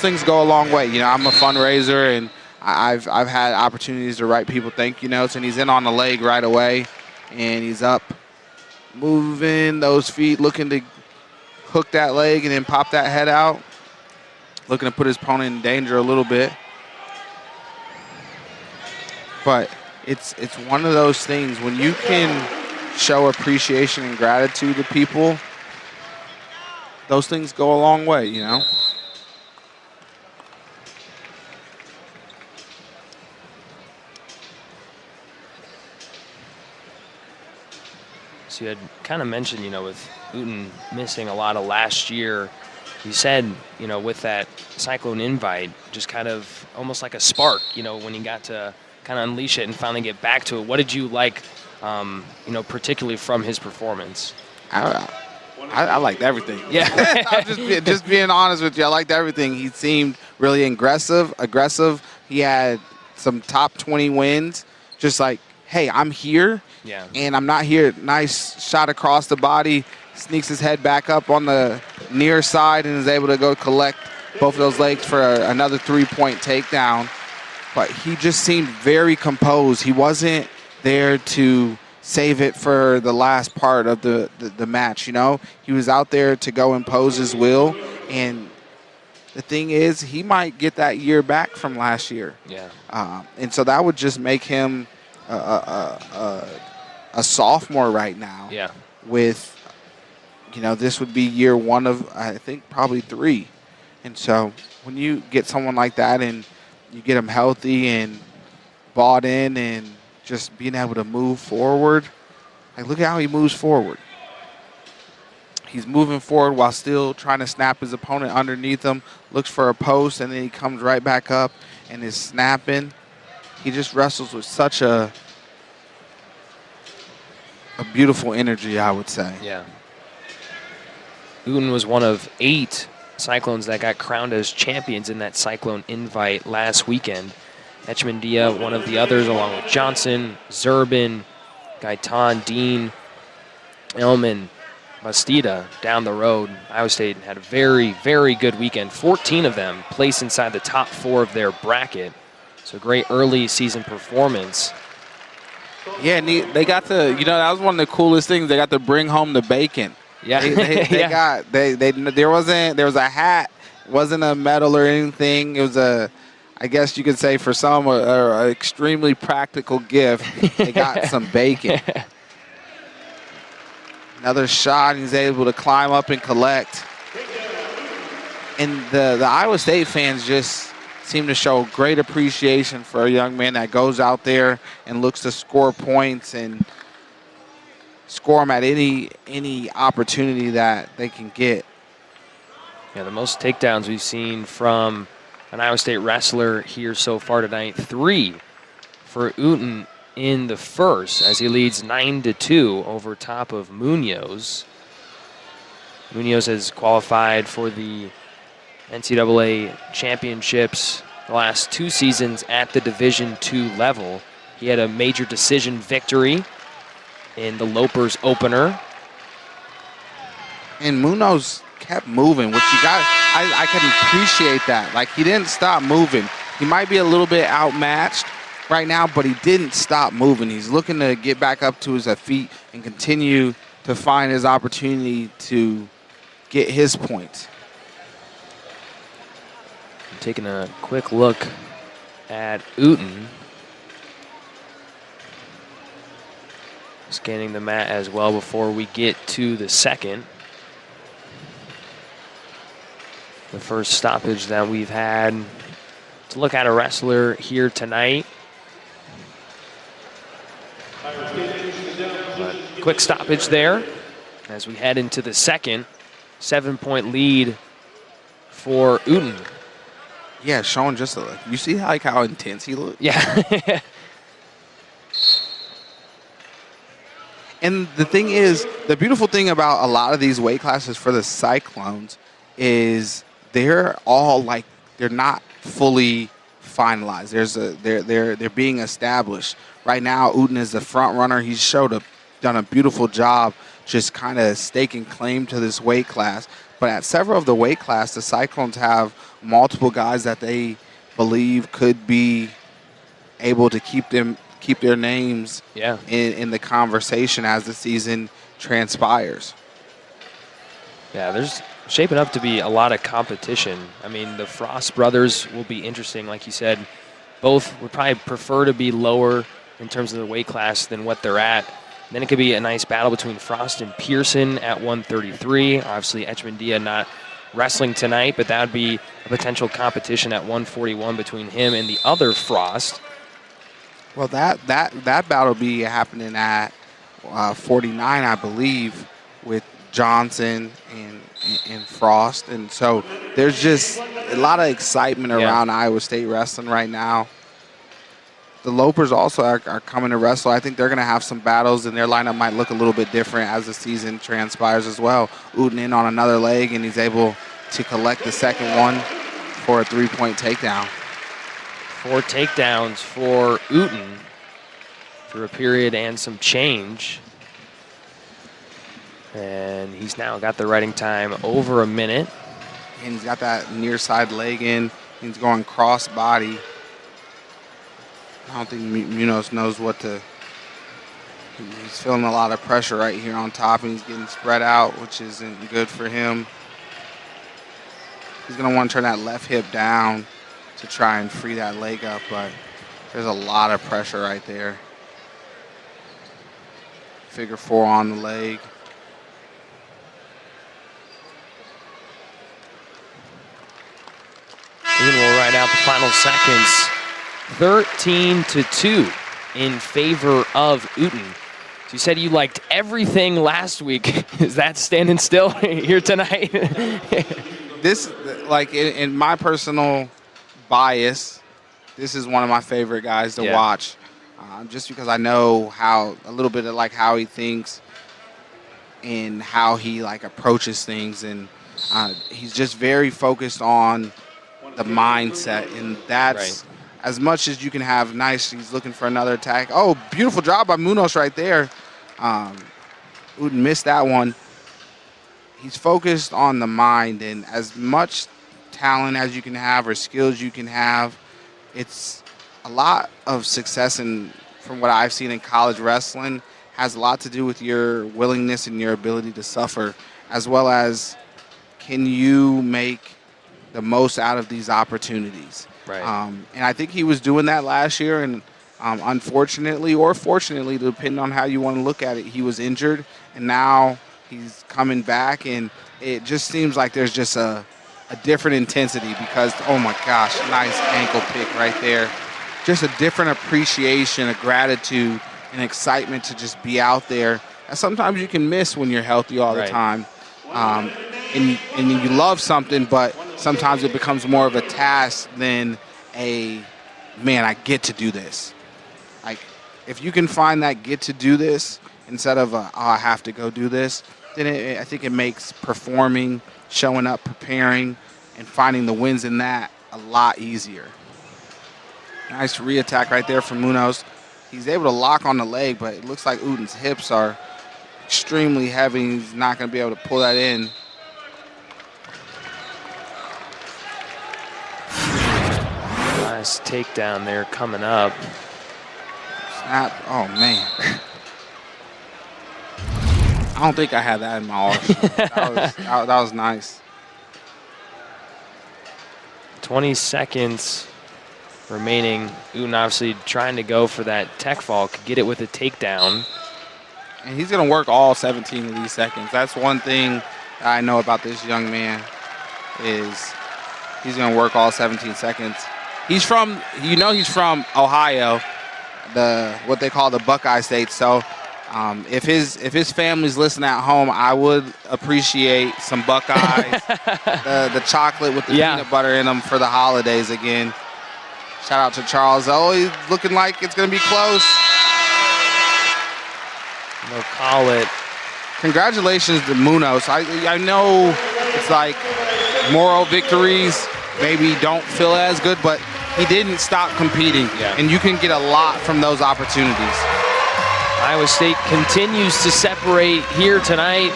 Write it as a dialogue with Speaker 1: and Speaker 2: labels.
Speaker 1: Things go a long way. You know, I'm a fundraiser, and I've had opportunities to write people thank you notes, and he's in on the leg right away, and he's up, moving those feet, looking to hook that leg and then pop that head out, looking to put his opponent in danger a little bit. But it's one of those things when you can show appreciation and gratitude to people, those things go a long way, you know.
Speaker 2: So you had kind of mentioned, you know, with Euton missing a lot of last year, you said, you know, with that Cyclone invite, just kind of almost like a spark, you know, when you got to kind of unleash it and finally get back to it. What did you like, you know, particularly from his performance?
Speaker 1: I liked everything.
Speaker 2: Yeah.
Speaker 1: I'm just being honest with you. I liked everything. He seemed really aggressive. He had some top 20 wins, just like, hey, I'm here.
Speaker 2: Yeah.
Speaker 1: And I'm not here. Nice shot across the body, sneaks his head back up on the near side and is able to go collect both of those legs for another 3-point takedown. But he just seemed very composed. He wasn't there to save it for the last part of the match, you know? He was out there to go impose his will. And the thing is, he might get that year back from last year.
Speaker 2: Yeah.
Speaker 1: And so that would just make him a sophomore right now.
Speaker 2: Yeah.
Speaker 1: With, you know, this would be year one of, I think, probably 3. And so when you get someone like that and you get him healthy and bought in and just being able to move forward, like, look at how he moves forward. He's moving forward while still trying to snap his opponent underneath him, looks for a post, and then he comes right back up and is snapping. He just wrestles with such a beautiful energy, I would say.
Speaker 2: Yeah. Euton was one of 8 Cyclones that got crowned as champions in that Cyclone invite last weekend. Etchemandia, one of the others, along with Johnson, Zerbin, Gaitan, Dean, Elman, Bastida down the road. Iowa State had a very, very good weekend. 14 of them placed inside the top 4 of their bracket. So great early season performance.
Speaker 1: Yeah, they got to, you know, that was one of the coolest things. They got to bring home the bacon.
Speaker 2: Yeah.
Speaker 1: There was a hat, wasn't a medal or anything. It was I guess you could say for some, a extremely practical gift. They got some bacon. Another shot, and he's able to climb up and collect. And the Iowa State fans just seem to show great appreciation for a young man that goes out there and looks to score points and score them at any opportunity that they can get.
Speaker 2: Yeah, the most takedowns we've seen from an Iowa State wrestler here so far tonight. 3 for Euton in the first, as he leads 9-2 over top of Munoz. Munoz has qualified for the NCAA championships the last 2 seasons at the Division II level. He had a major decision victory in the Lopers opener.
Speaker 1: And Munoz kept moving, which you got. I can appreciate that. Like, he didn't stop moving. He might be a little bit outmatched right now, but he didn't stop moving. He's looking to get back up to his feet and continue to find his opportunity to get his points.
Speaker 2: Taking a quick look at Euton. Scanning the mat as well before we get to the second. The first stoppage that we've had to look at a wrestler here tonight. But quick stoppage there as we head into the second. 7-point lead for Euton.
Speaker 1: Yeah, showing just you see how intense he looked?
Speaker 2: Yeah.
Speaker 1: And the thing is, the beautiful thing about a lot of these weight classes for the Cyclones is they're all like, they're not fully finalized. They're being established. Right now, Euton is the front runner. He's done a beautiful job just kind of staking claim to this weight class. But at several of the weight class, the Cyclones have multiple guys that they believe could be able to keep their names in the conversation as the season transpires.
Speaker 2: Yeah, there's shaping up to be a lot of competition. I mean, the Frost brothers will be interesting, like you said. Both would probably prefer to be lower in terms of the weight class than what they're at. Then it could be a nice battle between Frost and Pearson at 133. Obviously, Echmandia not wrestling tonight, but that would be a potential competition at 141 between him and the other Frost.
Speaker 1: Well, that battle will be happening at 49, I believe, with Johnson and Frost. And so there's just a lot of excitement around Iowa State wrestling right now. The Lopers also are coming to wrestle. I think they're going to have some battles, and their lineup might look a little bit different as the season transpires as well. Euton in on another leg, and he's able to collect the second one for a 3-point takedown.
Speaker 2: 4 takedowns for Euton through a period and some change. And he's now got the riding time over a minute.
Speaker 1: And he's got that near side leg in. He's going cross body. I don't think Munoz knows what to. He's feeling a lot of pressure right here on top, and he's getting spread out, which isn't good for him. He's going to want to turn that left hip down to try and free that leg up, but there's a lot of pressure right there. Figure 4 on the leg.
Speaker 2: Euton will ride out the final seconds. 13-2 in favor of Euton. So you said you liked everything last week. Is that standing still here tonight?
Speaker 1: This, like, in my personal bias, this is one of my favorite guys to watch. Just because I know a little bit of like how he thinks and how he like approaches things, and he's just very focused on the mindset, and that's as much as you can have. Nice, he's looking for another attack. Oh, beautiful job by Munoz right there. Euton missed that one. He's focused on the mind, and as much talent as you can have or skills you can have, it's a lot of success, and from what I've seen in college wrestling, has a lot to do with your willingness and your ability to suffer, as well as can you make the most out of these opportunities.
Speaker 2: Right.
Speaker 1: And I think he was doing that last year, and unfortunately or fortunately, depending on how you want to look at it, he was injured, and now he's coming back, and it just seems like there's just a different intensity because, oh my gosh, nice ankle pick right there. Just a different appreciation, a gratitude, and excitement to just be out there. And sometimes you can miss when you're healthy all the time. And you love something, but sometimes it becomes more of a task than man, I get to do this. Like, if you can find that get to do this instead of I have to go do this, then I think it makes performing, showing up, preparing, and finding the wins in that a lot easier. Nice re-attack right there from Munoz. He's able to lock on the leg, but it looks like Euton's hips are extremely heavy. He's not going to be able to pull that in.
Speaker 2: Nice takedown there coming up.
Speaker 1: Snap. Oh, man. I don't think I had that in my arsenal. that was nice.
Speaker 2: 20 seconds remaining. Euton obviously trying to go for that tech fall, could get it with a takedown.
Speaker 1: And he's going to work all 17 of these seconds. That's one thing that I know about this young man is he's going to work all 17 seconds. He's from Ohio, what they call the Buckeye State. So if his family's listening at home, I would appreciate some Buckeyes, the chocolate with the peanut butter in them for the holidays again. Shout out to Charles. Oh, he's looking like it's going to be close.
Speaker 2: They'll call it.
Speaker 1: Congratulations to Munoz. I know it's like moral victories maybe don't feel as good, but he didn't stop competing. And you can get a lot from those opportunities.
Speaker 2: Iowa State continues to separate here tonight.